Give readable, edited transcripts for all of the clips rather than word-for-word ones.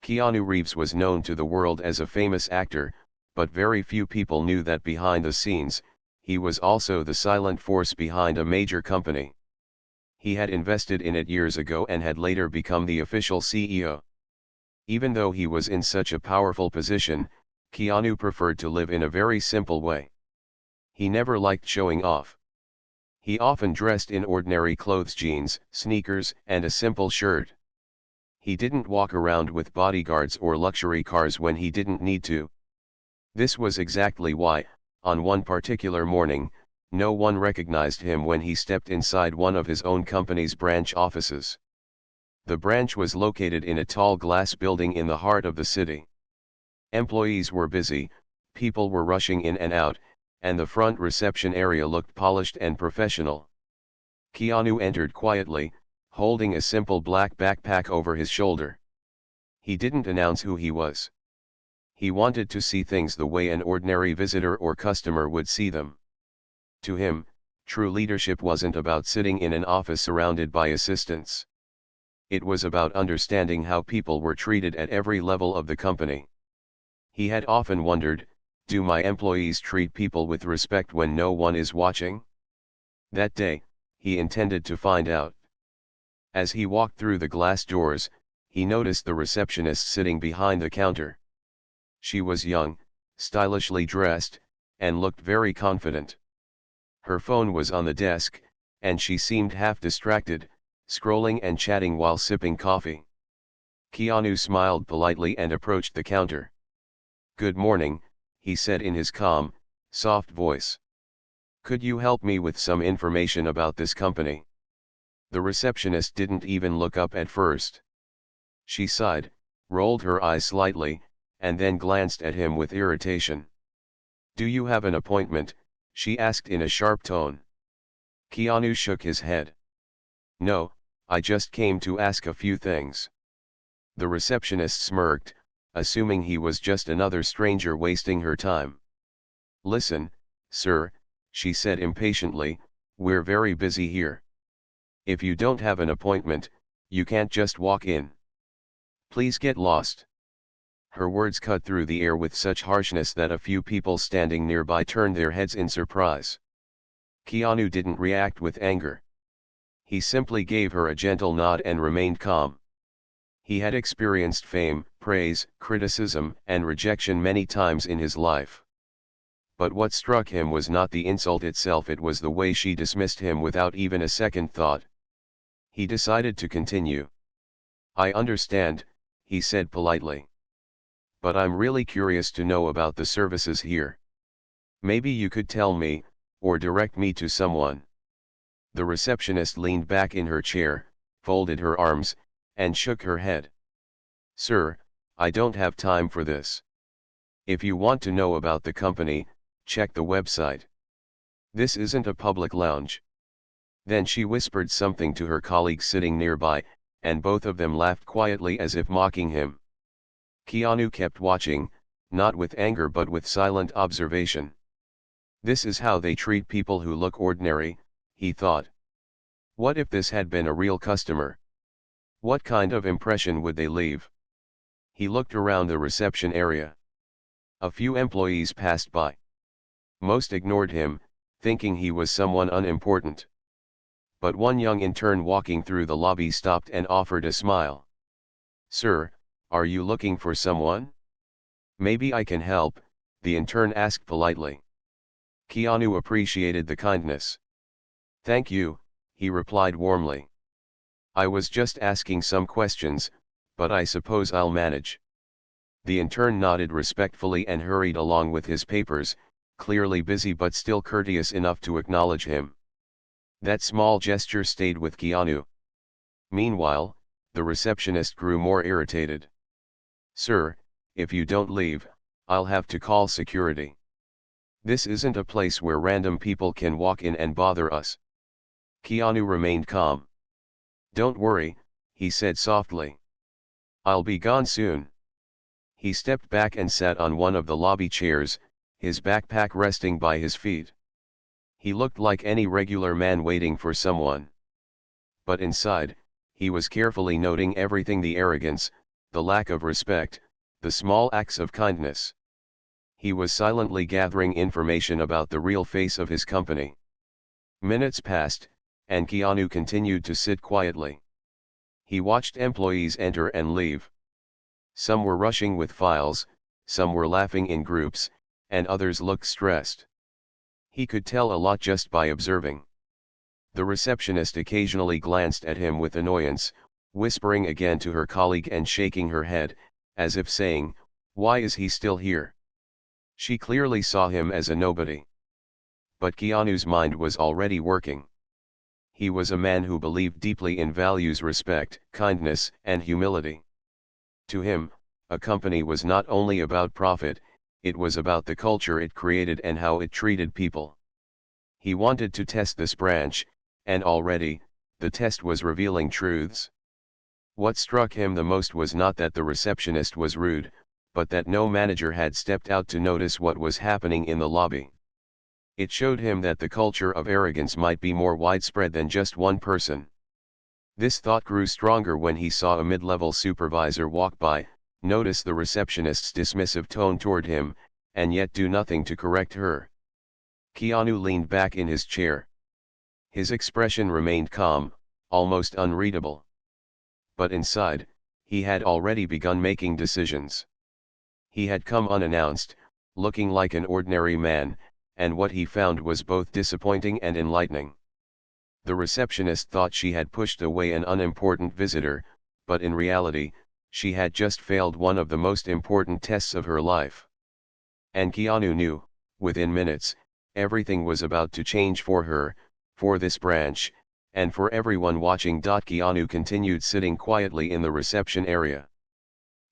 Keanu Reeves was known to the world as a famous actor, but very few people knew that behind the scenes, he was also the silent force behind a major company. He had invested in it years ago and had later become the official CEO. Even though he was in such a powerful position, Keanu preferred to live in a very simple way. He never liked showing off. He often dressed in ordinary clothes, jeans, sneakers, and a simple shirt. He didn't walk around with bodyguards or luxury cars when he didn't need to. This was exactly why, on one particular morning, no one recognized him when he stepped inside one of his own company's branch offices. The branch was located in a tall glass building in the heart of the city. Employees were busy, people were rushing in and out, and the front reception area looked polished and professional. Keanu entered quietly, holding a simple black backpack over his shoulder. He didn't announce who he was. He wanted to see things the way an ordinary visitor or customer would see them. To him, true leadership wasn't about sitting in an office surrounded by assistants. It was about understanding how people were treated at every level of the company. He had often wondered, do my employees treat people with respect when no one is watching? That day, he intended to find out. As he walked through the glass doors, he noticed the receptionist sitting behind the counter. She was young, stylishly dressed, and looked very confident. Her phone was on the desk, and she seemed half distracted, scrolling and chatting while sipping coffee. Keanu smiled politely and approached the counter. "Good morning," he said in his calm, soft voice. "Could you help me with some information about this company?" The receptionist didn't even look up at first. She sighed, rolled her eyes slightly, and then glanced at him with irritation. "Do you have an appointment?" she asked in a sharp tone. Keanu shook his head. "No, I just came to ask a few things." The receptionist smirked, assuming he was just another stranger wasting her time. "Listen, sir," she said impatiently, "we're very busy here. If you don't have an appointment, you can't just walk in. Please get lost." Her words cut through the air with such harshness that a few people standing nearby turned their heads in surprise. Keanu didn't react with anger. He simply gave her a gentle nod and remained calm. He had experienced fame, praise, criticism, and rejection many times in his life. But what struck him was not the insult itself, it was the way she dismissed him without even a second thought. He decided to continue. "I understand," he said politely. "But I'm really curious to know about the services here. Maybe you could tell me, or direct me to someone." The receptionist leaned back in her chair, folded her arms, and shook her head. "Sir, I don't have time for this. If you want to know about the company, check the website. This isn't a public lounge." Then she whispered something to her colleague sitting nearby, and both of them laughed quietly as if mocking him. Keanu kept watching, not with anger but with silent observation. This is how they treat people who look ordinary, he thought. What if this had been a real customer? What kind of impression would they leave? He looked around the reception area. A few employees passed by. Most ignored him, thinking he was someone unimportant. But one young intern walking through the lobby stopped and offered a smile. "Sir, are you looking for someone?" "Maybe I can help," the intern asked politely. Keanu appreciated the kindness. "Thank you," he replied warmly. "I was just asking some questions, but I suppose I'll manage." The intern nodded respectfully and hurried along with his papers, clearly busy but still courteous enough to acknowledge him. That small gesture stayed with Keanu. Meanwhile, the receptionist grew more irritated. "Sir, if you don't leave, I'll have to call security. This isn't a place where random people can walk in and bother us." Keanu remained calm. "Don't worry," he said softly. "I'll be gone soon." He stepped back and sat on one of the lobby chairs, his backpack resting by his feet. He looked like any regular man waiting for someone. But inside, he was carefully noting everything: the arrogance, the lack of respect, the small acts of kindness. He was silently gathering information about the real face of his company. Minutes passed, and Keanu continued to sit quietly. He watched employees enter and leave. Some were rushing with files, some were laughing in groups, and others looked stressed. He could tell a lot just by observing. The receptionist occasionally glanced at him with annoyance, whispering again to her colleague and shaking her head, as if saying, "Why is he still here?" She clearly saw him as a nobody. But Keanu's mind was already working. He was a man who believed deeply in values: respect, kindness, and humility. To him, a company was not only about profit, it was about the culture it created and how it treated people. He wanted to test this branch, and already, the test was revealing truths. What struck him the most was not that the receptionist was rude, but that no manager had stepped out to notice what was happening in the lobby. It showed him that the culture of arrogance might be more widespread than just one person. This thought grew stronger when he saw a mid-level supervisor walk by, notice the receptionist's dismissive tone toward him, and yet do nothing to correct her. Keanu leaned back in his chair. His expression remained calm, almost unreadable. But inside, he had already begun making decisions. He had come unannounced, looking like an ordinary man, and what he found was both disappointing and enlightening. The receptionist thought she had pushed away an unimportant visitor, but in reality, she had just failed one of the most important tests of her life. And Keanu knew, within minutes, everything was about to change for her, for this branch, and for everyone watching. Keanu continued sitting quietly in the reception area.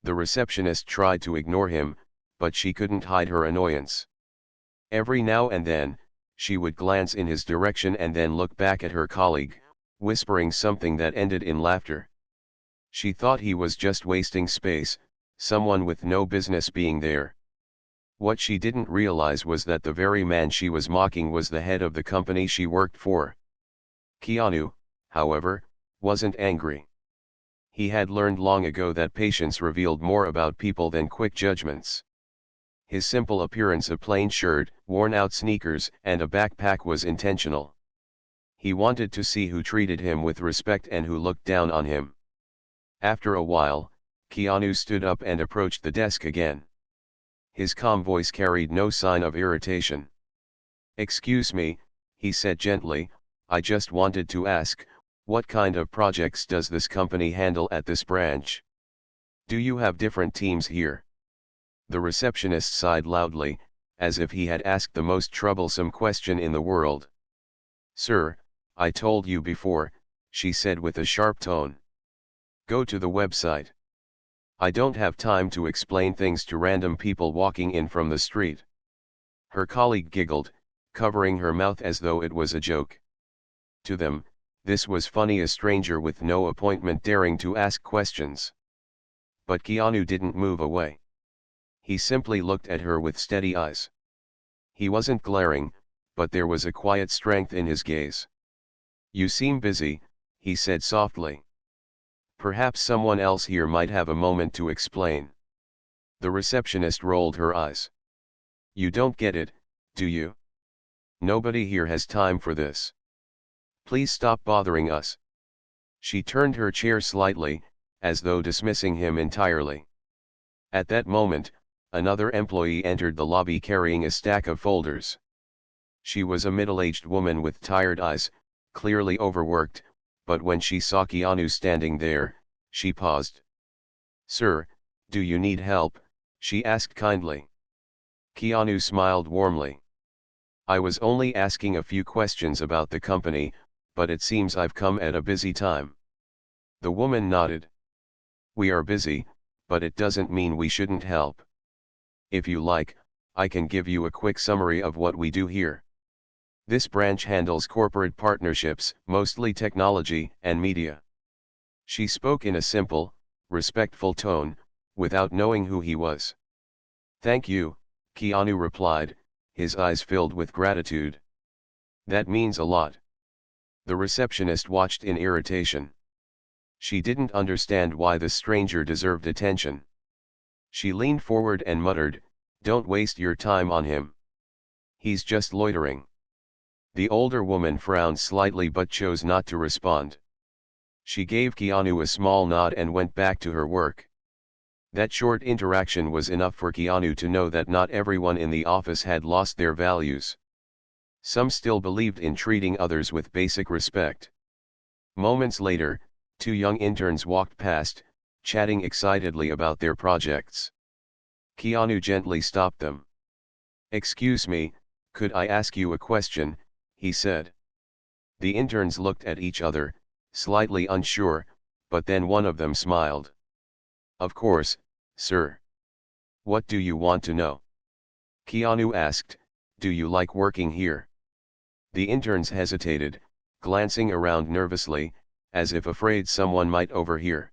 The receptionist tried to ignore him, but she couldn't hide her annoyance. Every now and then, she would glance in his direction and then look back at her colleague, whispering something that ended in laughter. She thought he was just wasting space, someone with no business being there. What she didn't realize was that the very man she was mocking was the head of the company she worked for. Keanu, however, wasn't angry. He had learned long ago that patience revealed more about people than quick judgments. His simple appearance, a plain shirt, worn-out sneakers, and a backpack was intentional. He wanted to see who treated him with respect and who looked down on him. After a while, Keanu stood up and approached the desk again. His calm voice carried no sign of irritation. "Excuse me," he said gently, "I just wanted to ask, what kind of projects does this company handle at this branch? Do you have different teams here?" The receptionist sighed loudly, as if he had asked the most troublesome question in the world. "Sir, I told you before," she said with a sharp tone. "Go to the website. I don't have time to explain things to random people walking in from the street." Her colleague giggled, covering her mouth as though it was a joke. To them, this was funny, a stranger with no appointment daring to ask questions. But Keanu didn't move away. He simply looked at her with steady eyes. He wasn't glaring, but there was a quiet strength in his gaze. "You seem busy," he said softly. "Perhaps someone else here might have a moment to explain." The receptionist rolled her eyes. "You don't get it, do you? Nobody here has time for this. Please stop bothering us." She turned her chair slightly, as though dismissing him entirely. At that moment, another employee entered the lobby carrying a stack of folders. She was a middle-aged woman with tired eyes, clearly overworked, but when she saw Keanu standing there, she paused. "Sir, do you need help?" she asked kindly. Keanu smiled warmly. "I was only asking a few questions about the company, but it seems I've come at a busy time." The woman nodded. "We are busy, but it doesn't mean we shouldn't help. If you like, I can give you a quick summary of what we do here. This branch handles corporate partnerships, mostly technology and media." She spoke in a simple, respectful tone, without knowing who he was. "Thank you," Keanu replied, his eyes filled with gratitude. "That means a lot." The receptionist watched in irritation. She didn't understand why the stranger deserved attention. She leaned forward and muttered, "Don't waste your time on him. He's just loitering." The older woman frowned slightly but chose not to respond. She gave Keanu a small nod and went back to her work. That short interaction was enough for Keanu to know that not everyone in the office had lost their values. Some still believed in treating others with basic respect. Moments later, two young interns walked past, chatting excitedly about their projects. Keanu gently stopped them. "Excuse me, could I ask you a question?" he said. The interns looked at each other, slightly unsure, but then one of them smiled. "Of course, sir. What do you want to know?" Keanu asked, "Do you like working here?" The interns hesitated, glancing around nervously, as if afraid someone might overhear.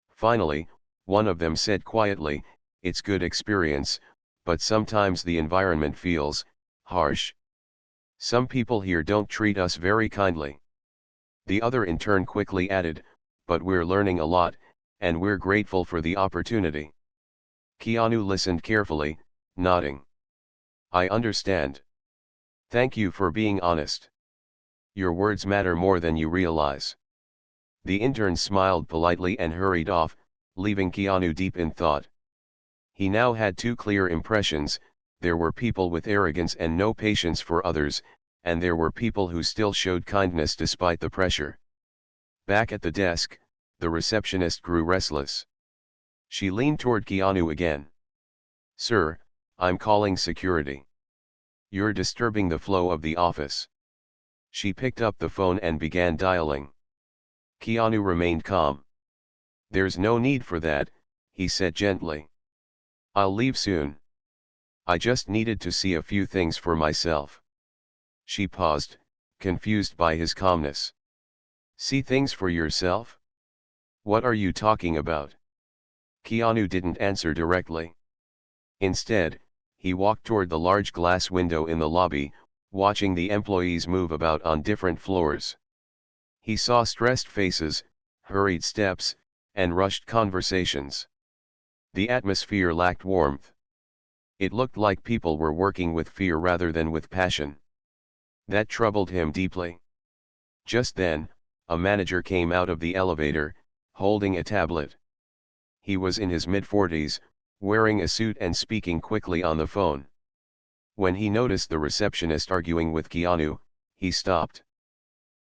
Finally, one of them said quietly, "It's good experience, but sometimes the environment feels harsh. Some people here don't treat us very kindly." The other intern quickly added, "But we're learning a lot, and we're grateful for the opportunity." Keanu listened carefully, nodding. "I understand. Thank you for being honest. Your words matter more than you realize." The intern smiled politely and hurried off, leaving Keanu deep in thought. He now had two clear impressions: there were people with arrogance and no patience for others, and there were people who still showed kindness despite the pressure. Back at the desk, the receptionist grew restless. She leaned toward Keanu again. "Sir, I'm calling security. You're disturbing the flow of the office." She picked up the phone and began dialing. Keanu remained calm. "There's no need for that," he said gently. "I'll leave soon. I just needed to see a few things for myself." She paused, confused by his calmness. "See things for yourself? What are you talking about?" Keanu didn't answer directly. Instead, he walked toward the large glass window in the lobby, watching the employees move about on different floors. He saw stressed faces, hurried steps, and rushed conversations. The atmosphere lacked warmth. It looked like people were working with fear rather than with passion. That troubled him deeply. Just then, a manager came out of the elevator, holding a tablet. He was in his mid-40s, wearing a suit and speaking quickly on the phone. When he noticed the receptionist arguing with Keanu, he stopped.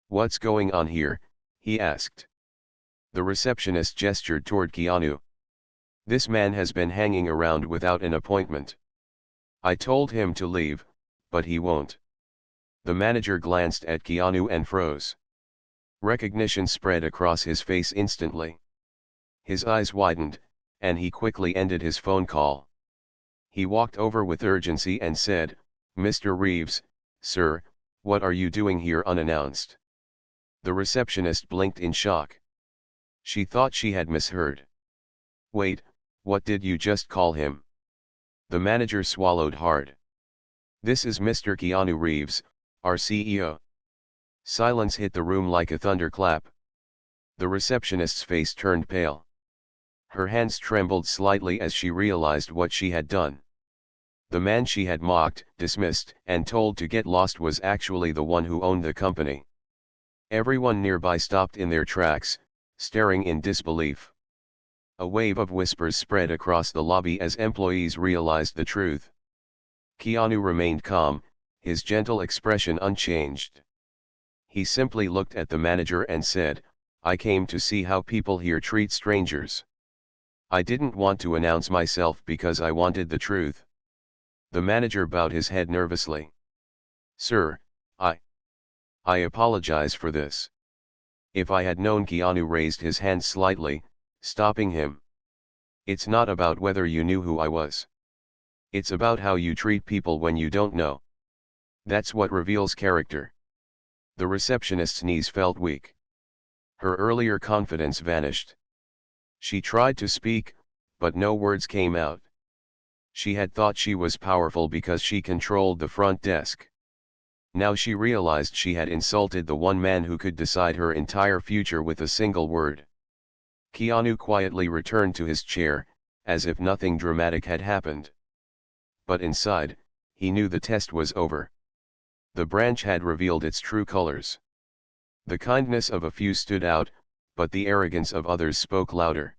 "What's going on here?" he asked. The receptionist gestured toward Keanu. "This man has been hanging around without an appointment. I told him to leave, but he won't." The manager glanced at Keanu and froze. Recognition spread across his face instantly. His eyes widened, and he quickly ended his phone call. He walked over with urgency and said, "Mr. Reeves, sir, what are you doing here unannounced?" The receptionist blinked in shock. She thought she had misheard. "Wait, what did you just call him?" The manager swallowed hard. "This is Mr. Keanu Reeves, our CEO." Silence hit the room like a thunderclap. The receptionist's face turned pale. Her hands trembled slightly as she realized what she had done. The man she had mocked, dismissed, and told to get lost was actually the one who owned the company. Everyone nearby stopped in their tracks, staring in disbelief. A wave of whispers spread across the lobby as employees realized the truth. Keanu remained calm, his gentle expression unchanged. He simply looked at the manager and said, "I came to see how people here treat strangers. I didn't want to announce myself because I wanted the truth." The manager bowed his head nervously. "Sir, I apologize for this. If I had known." Keanu raised his hand slightly, stopping him. "It's not about whether you knew who I was. It's about how you treat people when you don't know. That's what reveals character." The receptionist's knees felt weak. Her earlier confidence vanished. She tried to speak, but no words came out. She had thought she was powerful because she controlled the front desk. Now she realized she had insulted the one man who could decide her entire future with a single word. Keanu quietly returned to his chair, as if nothing dramatic had happened. But inside, he knew the test was over. The branch had revealed its true colors. The kindness of a few stood out, but the arrogance of others spoke louder.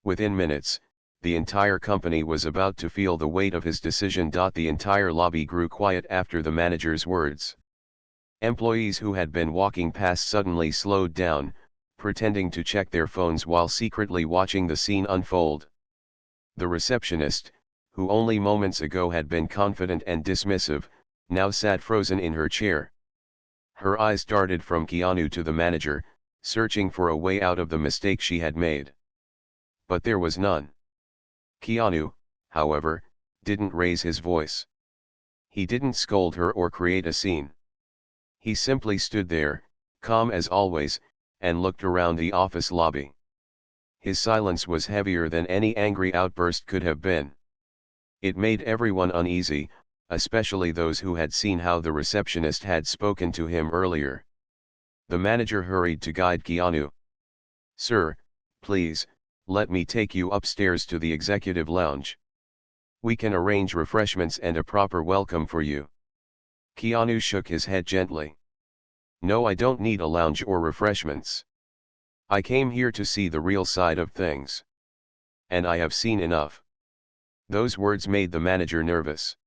Within minutes, the entire company was about to feel the weight of his decision. The entire lobby grew quiet after the manager's words. Employees who had been walking past suddenly slowed down, pretending to check their phones while secretly watching the scene unfold. The receptionist, who only moments ago had been confident and dismissive, now sat frozen in her chair. Her eyes darted from Keanu to the manager, searching for a way out of the mistake she had made. But there was none. Keanu, however, didn't raise his voice. He didn't scold her or create a scene. He simply stood there, calm as always, and looked around the office lobby. His silence was heavier than any angry outburst could have been. It made everyone uneasy, especially those who had seen how the receptionist had spoken to him earlier. The manager hurried to guide Keanu. "Sir, please, let me take you upstairs to the executive lounge. We can arrange refreshments and a proper welcome for you." Keanu shook his head gently. "No, I don't need a lounge or refreshments. I came here to see the real side of things. And I have seen enough." Those words made the manager nervous.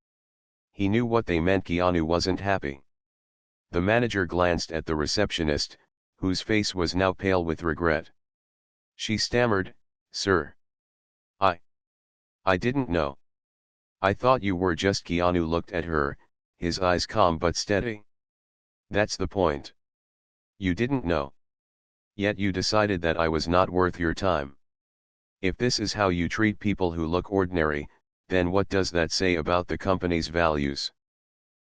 He knew what they meant. Keanu wasn't happy. The manager glanced at the receptionist, whose face was now pale with regret. She stammered, "Sir. I didn't know. I thought you were just..." Keanu looked at her, his eyes calm but steady. "That's the point. You didn't know. Yet you decided that I was not worth your time. If this is how you treat people who look ordinary, then what does that say about the company's values?"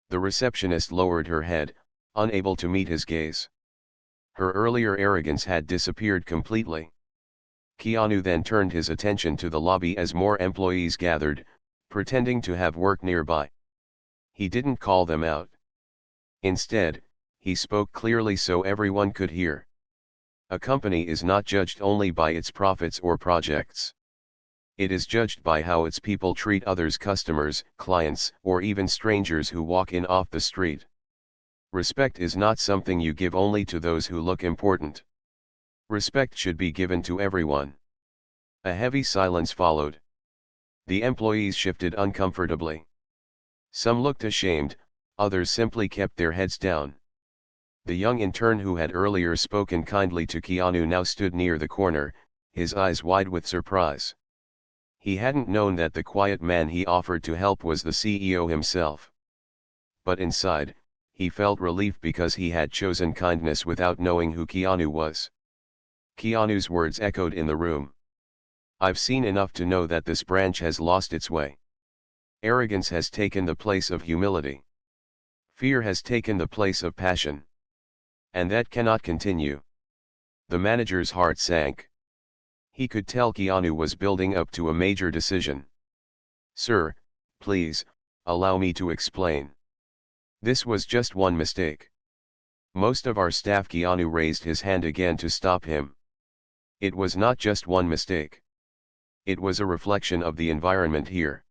The receptionist lowered her head, unable to meet his gaze. Her earlier arrogance had disappeared completely. Keanu then turned his attention to the lobby as more employees gathered, pretending to have work nearby. He didn't call them out. Instead, he spoke clearly so everyone could hear. A company is not judged only by its profits or projects. It is judged by how its people treat others, customers, clients, or even strangers who walk in off the street. Respect is not something you give only to those who look important. Respect should be given to everyone. A heavy silence followed. The employees shifted uncomfortably. Some looked ashamed, others simply kept their heads down. The young intern who had earlier spoken kindly to Keanu now stood near the corner, his eyes wide with surprise. He hadn't known that the quiet man he offered to help was the CEO himself. But inside, he felt relief because he had chosen kindness without knowing who Keanu was. Keanu's words echoed in the room. "I've seen enough to know that this branch has lost its way. Arrogance has taken the place of humility. Fear has taken the place of passion. And that cannot continue." The manager's heart sank. He could tell Keanu was building up to a major decision. "Sir, please, allow me to explain. This was just one mistake. Most of our staff..." Keanu raised his hand again to stop him. "It was not just one mistake. It was a reflection of the environment here.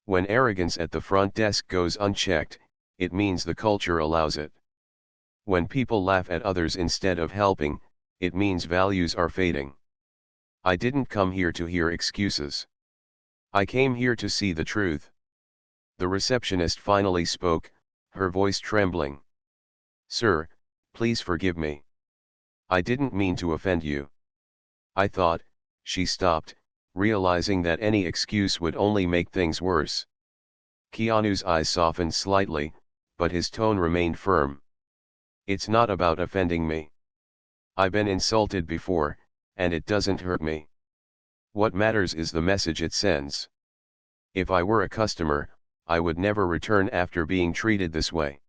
When arrogance at the front desk goes unchecked, it means the culture allows it. When people laugh at others instead of helping, it means values are fading. I didn't come here to hear excuses. I came here to see the truth." The receptionist finally spoke, her voice trembling. "Sir, please forgive me. I didn't mean to offend you. I thought..." She stopped, realizing that any excuse would only make things worse. Keanu's eyes softened slightly, but his tone remained firm. "It's not about offending me. I've been insulted before, and it doesn't hurt me. What matters is the message it sends. If I were a customer, I would never return after being treated this way.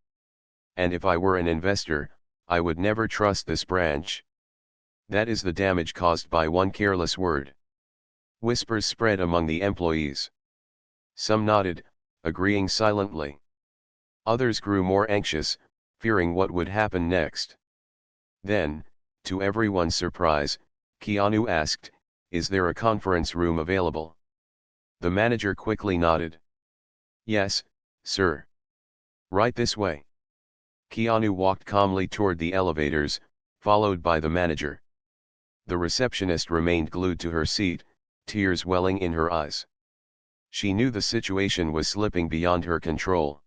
And if I were an investor, I would never trust this branch. That is the damage caused by one careless word." Whispers spread among the employees. Some nodded, agreeing silently. Others grew more anxious, fearing what would happen next. Then, to everyone's surprise, Keanu asked, "Is there a conference room available?" The manager quickly nodded. "Yes, sir. Right this way." Keanu walked calmly toward the elevators, followed by the manager. The receptionist remained glued to her seat, tears welling in her eyes. She knew the situation was slipping beyond her control.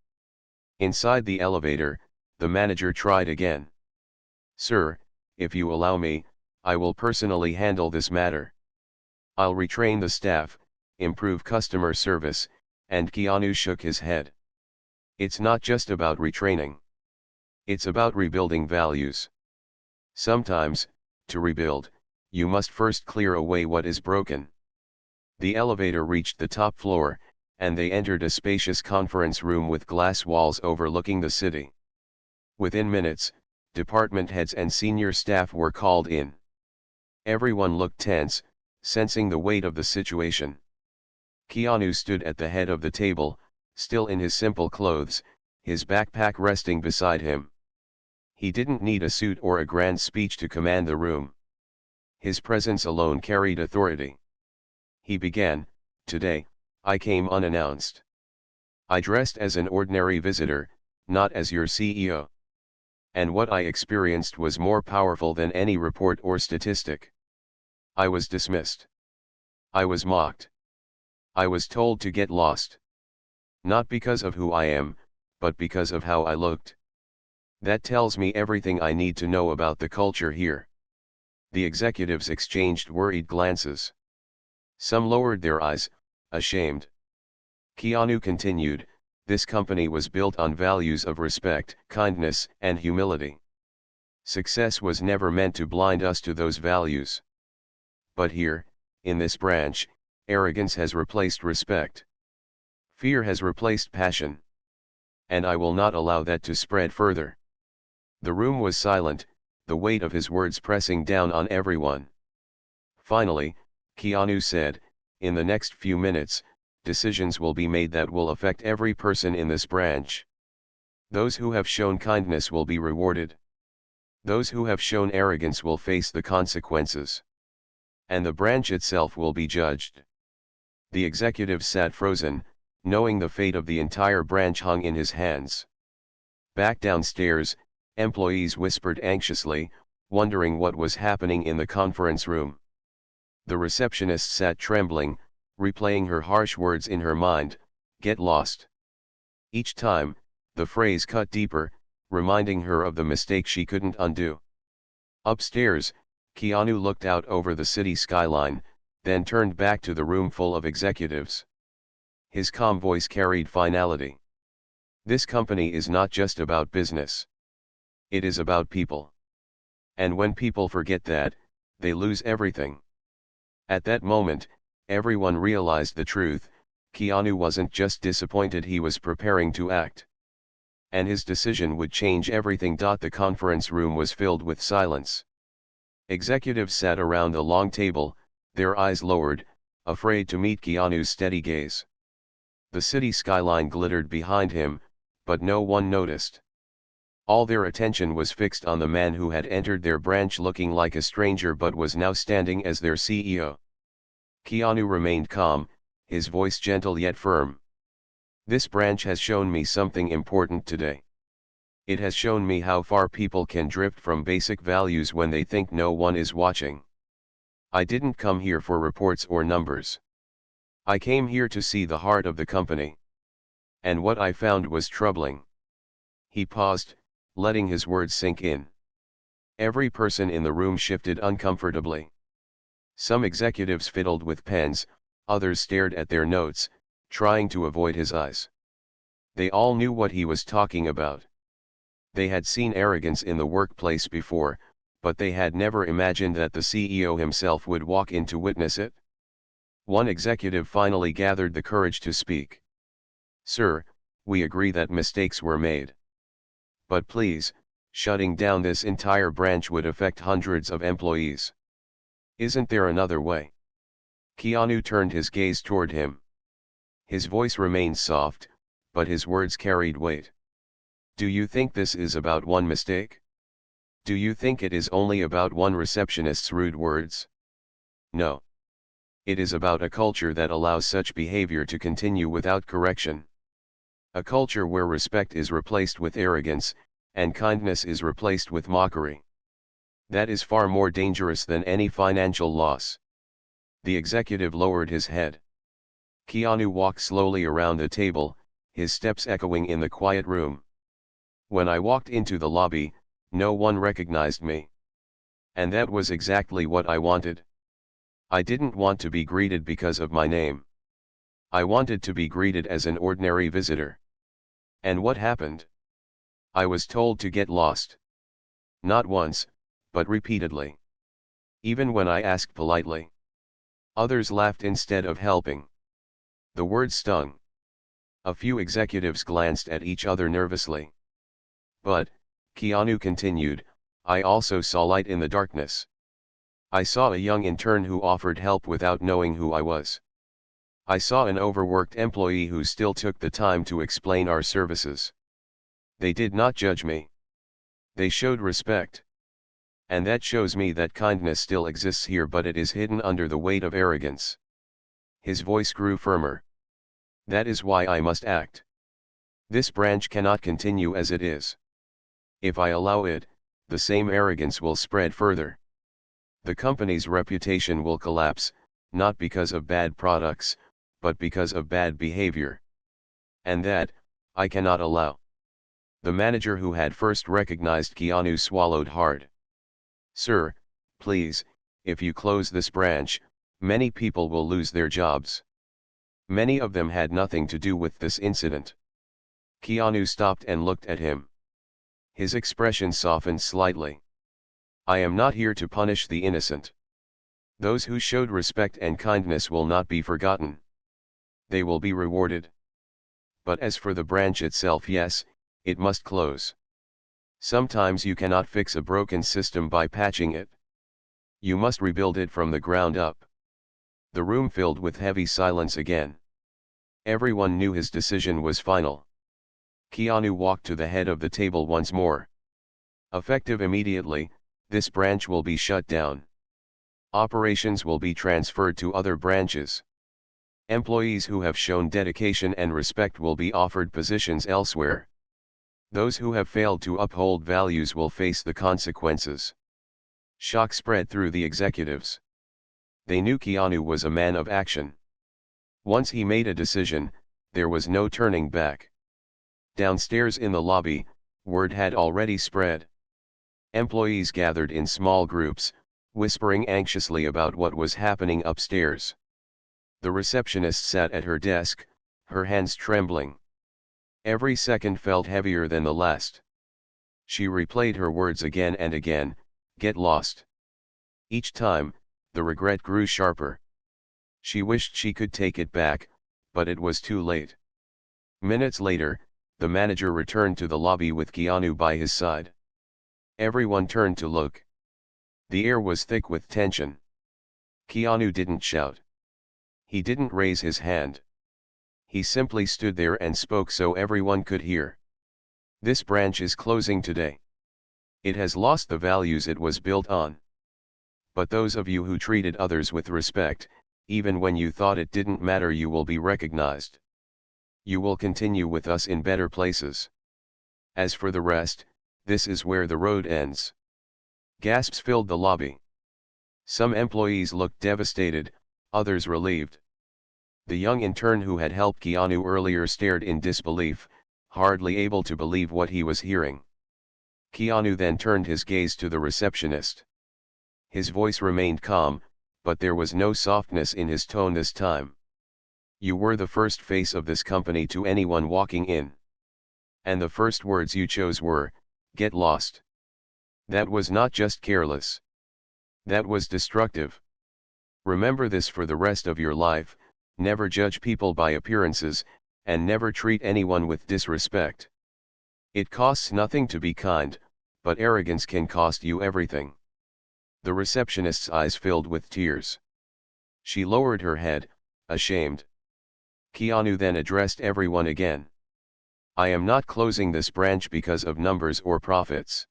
Inside the elevator, the manager tried again. "Sir, if you allow me, I will personally handle this matter. I'll retrain the staff, improve customer service," and Keanu shook his head. "It's not just about retraining. It's about rebuilding values. Sometimes, to rebuild, you must first clear away what is broken." The elevator reached the top floor, and they entered a spacious conference room with glass walls overlooking the city. Within minutes, department heads and senior staff were called in. Everyone looked tense, sensing the weight of the situation. Keanu stood at the head of the table, still in his simple clothes, his backpack resting beside him. He didn't need a suit or a grand speech to command the room. His presence alone carried authority. He began, "Today, I came unannounced. I dressed as an ordinary visitor, not as your CEO. And what I experienced was more powerful than any report or statistic. I was dismissed. I was mocked. I was told to get lost. Not because of who I am, but because of how I looked. That tells me everything I need to know about the culture here." The executives exchanged worried glances. Some lowered their eyes, ashamed. Keanu continued, "This company was built on values of respect, kindness, and humility. Success was never meant to blind us to those values. But here, in this branch, arrogance has replaced respect. Fear has replaced passion. And I will not allow that to spread further." The room was silent, the weight of his words pressing down on everyone. Finally, Keanu said, "In the next few minutes, decisions will be made that will affect every person in this branch. Those who have shown kindness will be rewarded. Those who have shown arrogance will face the consequences. And the branch itself will be judged." The executive sat frozen, knowing the fate of the entire branch hung in his hands. Back downstairs, employees whispered anxiously, wondering what was happening in the conference room. The receptionist sat trembling, replaying her harsh words in her mind, "Get lost." Each time, the phrase cut deeper, reminding her of the mistake she couldn't undo. Upstairs, Keanu looked out over the city skyline, then turned back to the room full of executives. His calm voice carried finality. "This company is not just about business. It is about people. And when people forget that, they lose everything." At that moment, everyone realized the truth. Keanu wasn't just disappointed, he was preparing to act. And his decision would change everything. The conference room was filled with silence. Executives sat around the long table, their eyes lowered, afraid to meet Keanu's steady gaze. The city skyline glittered behind him, but no one noticed. All their attention was fixed on the man who had entered their branch looking like a stranger but was now standing as their CEO. Keanu remained calm, his voice gentle yet firm. "This branch has shown me something important today. It has shown me how far people can drift from basic values when they think no one is watching. I didn't come here for reports or numbers. I came here to see the heart of the company. And what I found was troubling." He paused, letting his words sink in. Every person in the room shifted uncomfortably. Some executives fiddled with pens, others stared at their notes, trying to avoid his eyes. They all knew what he was talking about. They had seen arrogance in the workplace before, but they had never imagined that the CEO himself would walk in to witness it. One executive finally gathered the courage to speak. "Sir, we agree that mistakes were made. But please, shutting down this entire branch would affect hundreds of employees. Isn't there another way?" Keanu turned his gaze toward him. His voice remained soft, but his words carried weight. "Do you think this is about one mistake? Do you think it is only about one receptionist's rude words? No. It is about a culture that allows such behavior to continue without correction. A culture where respect is replaced with arrogance, and kindness is replaced with mockery. That is far more dangerous than any financial loss. The executive lowered his head. Keanu walked slowly around the table, his steps echoing in the quiet room. When I walked into the lobby, no one recognized me. And that was exactly what I wanted. I didn't want to be greeted because of my name. I wanted to be greeted as an ordinary visitor. And what happened? I was told to get lost. Not once, but repeatedly. Even when I asked politely. Others laughed instead of helping. The word stung. A few executives glanced at each other nervously. But, Keanu continued, I also saw light in the darkness. I saw a young intern who offered help without knowing who I was. I saw an overworked employee who still took the time to explain our services. They did not judge me. They showed respect. And that shows me that kindness still exists here, but it is hidden under the weight of arrogance. His voice grew firmer. That is why I must act. This branch cannot continue as it is. If I allow it, the same arrogance will spread further. The company's reputation will collapse, not because of bad products, but because of bad behavior. And that, I cannot allow. The manager who had first recognized Keanu swallowed hard. Sir, please, if you close this branch, many people will lose their jobs. Many of them had nothing to do with this incident. Keanu stopped and looked at him. His expression softened slightly. I am not here to punish the innocent. Those who showed respect and kindness will not be forgotten. They will be rewarded. But as for the branch itself, yes, it must close. Sometimes you cannot fix a broken system by patching it. You must rebuild it from the ground up. The room filled with heavy silence again. Everyone knew his decision was final. Keanu walked to the head of the table once more. Effective immediately, this branch will be shut down. Operations will be transferred to other branches. Employees who have shown dedication and respect will be offered positions elsewhere. Those who have failed to uphold values will face the consequences. Shock spread through the executives. They knew Keanu was a man of action. Once he made a decision, there was no turning back. Downstairs in the lobby, word had already spread. Employees gathered in small groups, whispering anxiously about what was happening upstairs. The receptionist sat at her desk, her hands trembling. Every second felt heavier than the last. She replayed her words again and again, get lost. Each time, the regret grew sharper. She wished she could take it back, but it was too late. Minutes later, the manager returned to the lobby with Keanu by his side. Everyone turned to look. The air was thick with tension. Keanu didn't shout. He didn't raise his hand. He simply stood there and spoke so everyone could hear. This branch is closing today. It has lost the values it was built on. But those of you who treated others with respect, even when you thought it didn't matter, you will be recognized. You will continue with us in better places. As for the rest, this is where the road ends. Gasps filled the lobby. Some employees looked devastated, others relieved. The young intern who had helped Keanu earlier stared in disbelief, hardly able to believe what he was hearing. Keanu then turned his gaze to the receptionist. His voice remained calm, but there was no softness in his tone this time. You were the first face of this company to anyone walking in. And the first words you chose were, get lost. That was not just careless. That was destructive. Remember this for the rest of your life. Never judge people by appearances, and never treat anyone with disrespect. It costs nothing to be kind, but arrogance can cost you everything. The receptionist's eyes filled with tears. She lowered her head, ashamed. Keanu then addressed everyone again. I am not closing this branch because of numbers or profits.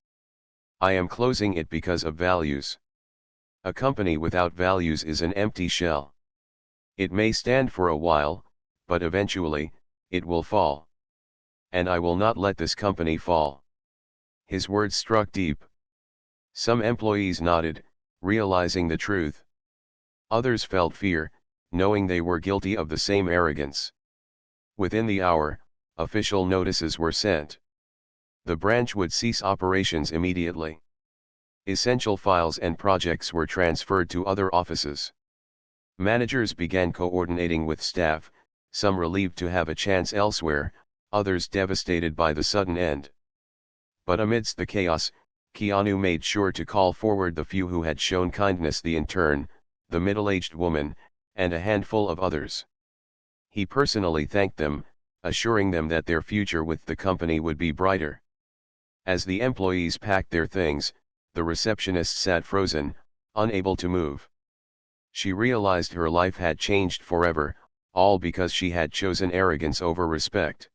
I am closing it because of values. A company without values is an empty shell. It may stand for a while, but eventually, it will fall. And I will not let this company fall. His words struck deep. Some employees nodded, realizing the truth. Others felt fear, knowing they were guilty of the same arrogance. Within the hour, official notices were sent. The branch would cease operations immediately. Essential files and projects were transferred to other offices. Managers began coordinating with staff, some relieved to have a chance elsewhere, others devastated by the sudden end. But amidst the chaos, Keanu made sure to call forward the few who had shown kindness: the intern, the middle-aged woman, and a handful of others. He personally thanked them, assuring them that their future with the company would be brighter. As the employees packed their things, the receptionist sat frozen, unable to move. She realized her life had changed forever, all because she had chosen arrogance over respect.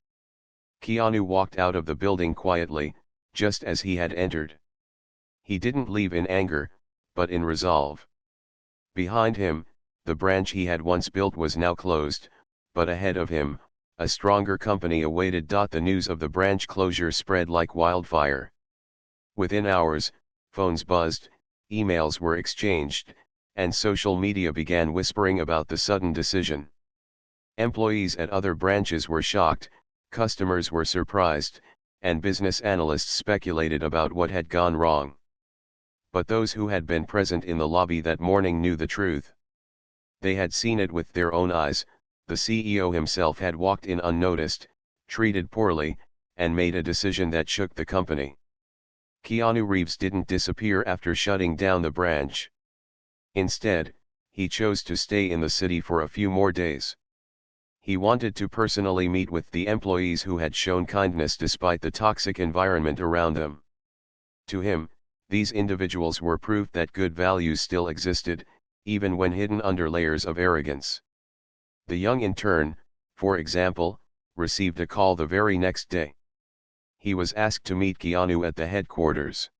Keanu walked out of the building quietly, just as he had entered. He didn't leave in anger, but in resolve. Behind him, the branch he had once built was now closed, but ahead of him, a stronger company awaited. The news of the branch closure spread like wildfire. Within hours, phones buzzed, emails were exchanged, and social media began whispering about the sudden decision. Employees at other branches were shocked, customers were surprised, and business analysts speculated about what had gone wrong. But those who had been present in the lobby that morning knew the truth. They had seen it with their own eyes. The CEO himself had walked in unnoticed, treated poorly, and made a decision that shook the company. Keanu Reeves didn't disappear after shutting down the branch. Instead, he chose to stay in the city for a few more days. He wanted to personally meet with the employees who had shown kindness despite the toxic environment around them. To him, these individuals were proof that good values still existed, even when hidden under layers of arrogance. The young intern, for example, received a call the very next day. He was asked to meet Keanu at the headquarters.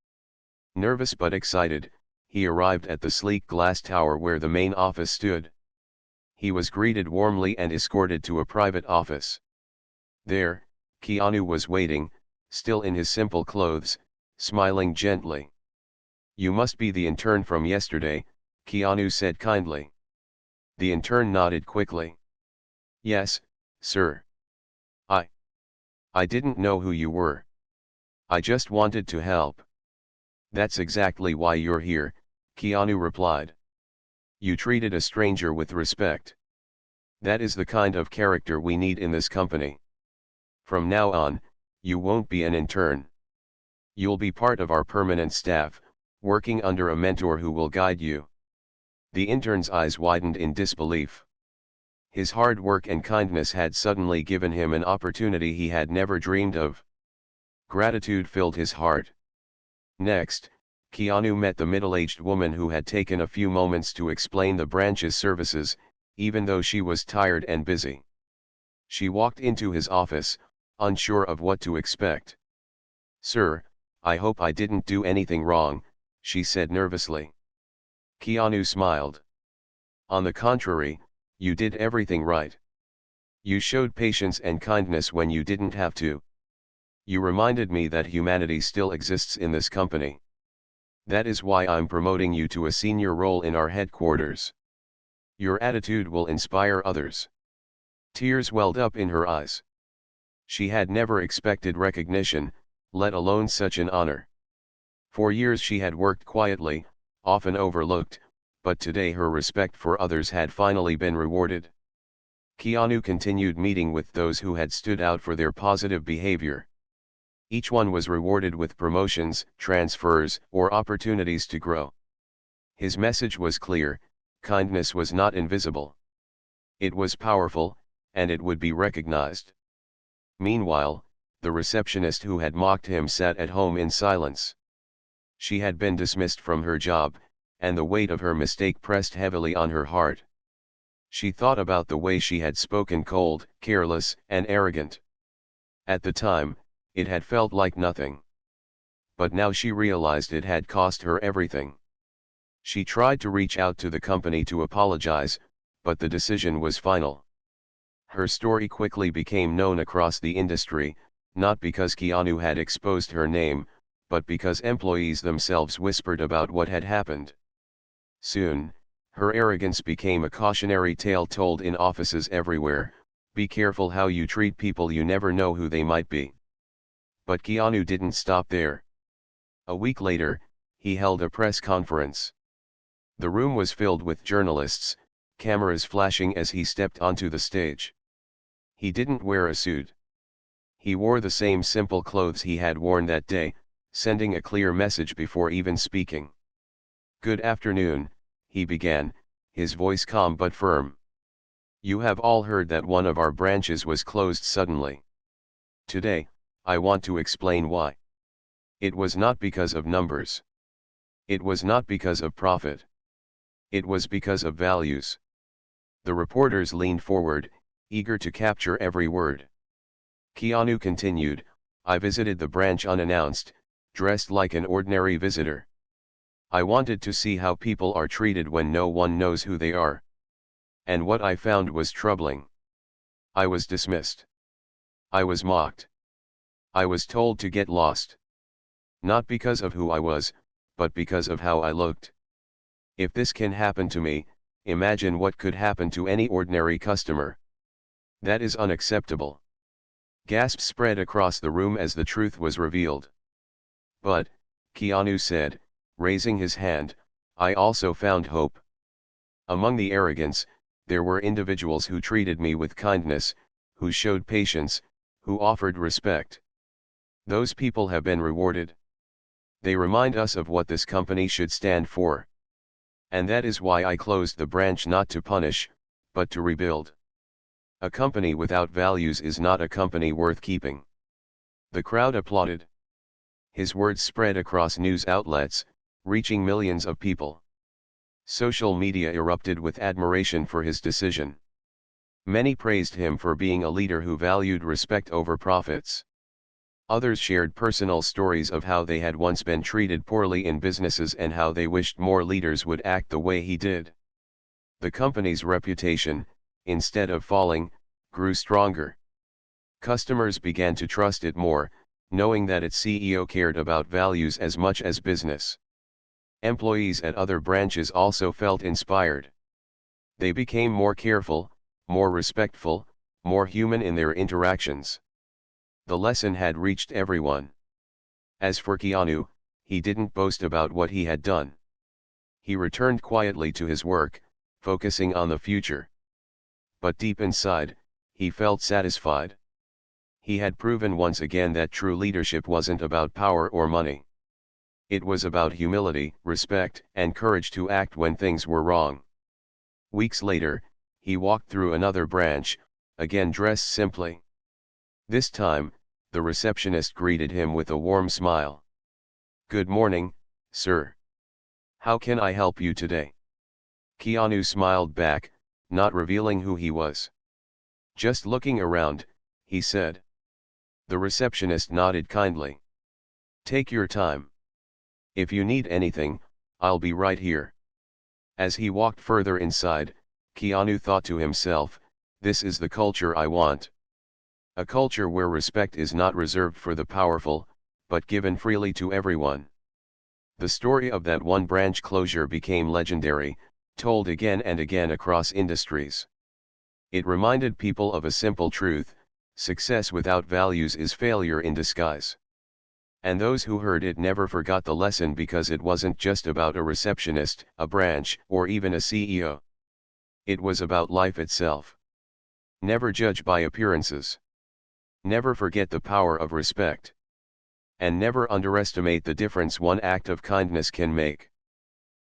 Nervous but excited, he arrived at the sleek glass tower where the main office stood. He was greeted warmly and escorted to a private office. There, Keanu was waiting, still in his simple clothes, smiling gently. "You must be the intern from yesterday," Keanu said kindly. The intern nodded quickly. "Yes, sir. I didn't know who you were. I just wanted to help." "That's exactly why you're here," Keanu replied. "You treated a stranger with respect. That is the kind of character we need in this company. From now on, you won't be an intern. You'll be part of our permanent staff, working under a mentor who will guide you." The intern's eyes widened in disbelief. His hard work and kindness had suddenly given him an opportunity he had never dreamed of. Gratitude filled his heart. Next, Keanu met the middle-aged woman who had taken a few moments to explain the branch's services, even though she was tired and busy. She walked into his office, unsure of what to expect. "Sir, I hope I didn't do anything wrong," she said nervously. Keanu smiled. "On the contrary, you did everything right. You showed patience and kindness when you didn't have to. You reminded me that humanity still exists in this company. That is why I'm promoting you to a senior role in our headquarters. Your attitude will inspire others." Tears welled up in her eyes. She had never expected recognition, let alone such an honor. For years she had worked quietly, often overlooked, but today her respect for others had finally been rewarded. Keanu continued meeting with those who had stood out for their positive behavior. Each one was rewarded with promotions, transfers, or opportunities to grow. His message was clear: kindness was not invisible. It was powerful, and it would be recognized. Meanwhile, the receptionist who had mocked him sat at home in silence. She had been dismissed from her job, and the weight of her mistake pressed heavily on her heart. She thought about the way she had spoken: cold, careless, and arrogant. At the time, it had felt like nothing. But now she realized it had cost her everything. She tried to reach out to the company to apologize, but the decision was final. Her story quickly became known across the industry, not because Keanu had exposed her name, but because employees themselves whispered about what had happened. Soon, her arrogance became a cautionary tale told in offices everywhere: be careful how you treat people, you never know who they might be. But Keanu didn't stop there. A week later, he held a press conference. The room was filled with journalists, cameras flashing as he stepped onto the stage. He didn't wear a suit. He wore the same simple clothes he had worn that day, sending a clear message before even speaking. "Good afternoon," he began, his voice calm but firm. "You have all heard that one of our branches was closed suddenly. Today, I want to explain why. It was not because of numbers. It was not because of profit. It was because of values." The reporters leaned forward, eager to capture every word. Keanu continued, "I visited the branch unannounced, dressed like an ordinary visitor. I wanted to see how people are treated when no one knows who they are. And what I found was troubling. I was dismissed. I was mocked. I was told to get lost. Not because of who I was, but because of how I looked. If this can happen to me, imagine what could happen to any ordinary customer. That is unacceptable." Gasps spread across the room as the truth was revealed. "But," Keanu said, raising his hand, "I also found hope. Among the arrogance, there were individuals who treated me with kindness, who showed patience, who offered respect. Those people have been rewarded. They remind us of what this company should stand for. And that is why I closed the branch, not to punish, but to rebuild. A company without values is not a company worth keeping." The crowd applauded. His words spread across news outlets, reaching millions of people. Social media erupted with admiration for his decision. Many praised him for being a leader who valued respect over profits. Others shared personal stories of how they had once been treated poorly in businesses and how they wished more leaders would act the way he did. The company's reputation, instead of falling, grew stronger. Customers began to trust it more, knowing that its CEO cared about values as much as business. Employees at other branches also felt inspired. They became more careful, more respectful, more human in their interactions. The lesson had reached everyone. As for Keanu, he didn't boast about what he had done. He returned quietly to his work, focusing on the future. But deep inside, he felt satisfied. He had proven once again that true leadership wasn't about power or money. It was about humility, respect, and courage to act when things were wrong. Weeks later, he walked through another branch, again dressed simply. This time, the receptionist greeted him with a warm smile. "Good morning, sir. How can I help you today?" Keanu smiled back, not revealing who he was. "Just looking around," he said. The receptionist nodded kindly. "Take your time. If you need anything, I'll be right here." As he walked further inside, Keanu thought to himself, "This is the culture I want. A culture where respect is not reserved for the powerful, but given freely to everyone." The story of that one branch closure became legendary, told again and again across industries. It reminded people of a simple truth: success without values is failure in disguise. And those who heard it never forgot the lesson, because it wasn't just about a receptionist, a branch, or even a CEO. It was about life itself. Never judge by appearances. Never forget the power of respect. And never underestimate the difference one act of kindness can make.